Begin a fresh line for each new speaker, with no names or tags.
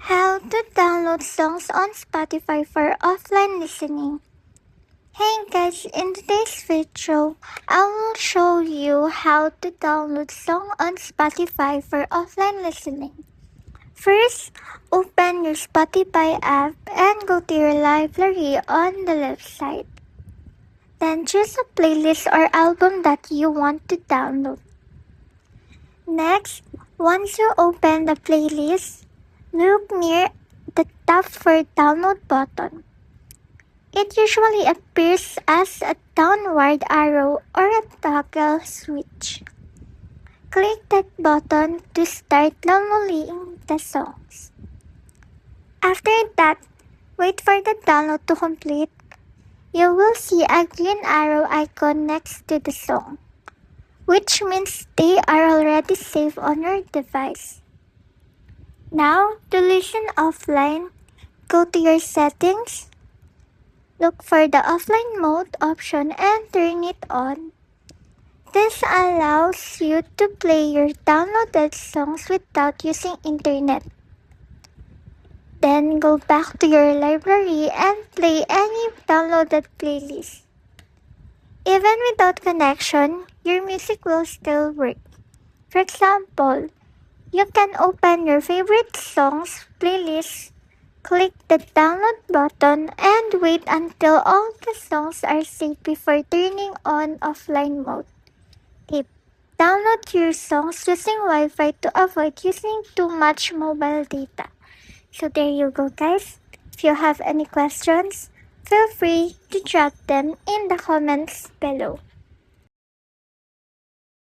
How to download songs on Spotify for offline listening. Hey guys, in today's video, I will show you how to download song on Spotify for offline listening. First, open your Spotify app and go to your library on the left side. Then choose a playlist or album that you want to download. Next, once you open the playlist, look near the top for download button. It usually appears as a downward arrow or a toggle switch. Click that button to start downloading the songs. After that, wait for the download to complete. You will see a green arrow icon next to the song, which means they are already saved on your device. Now, to listen offline, go to your settings, look for the offline mode option and turn it on. This allows you to play your downloaded songs without using internet. Then go back to your library and play any downloaded playlist. Even without connection, your music will still work. For example, you can open your favorite songs playlist, click the download button, and wait until all the songs are saved before turning on offline mode. Tip: download your songs using Wi-Fi to avoid using too much mobile data. So there you go guys. If you have any questions, feel free to drop them in the comments below.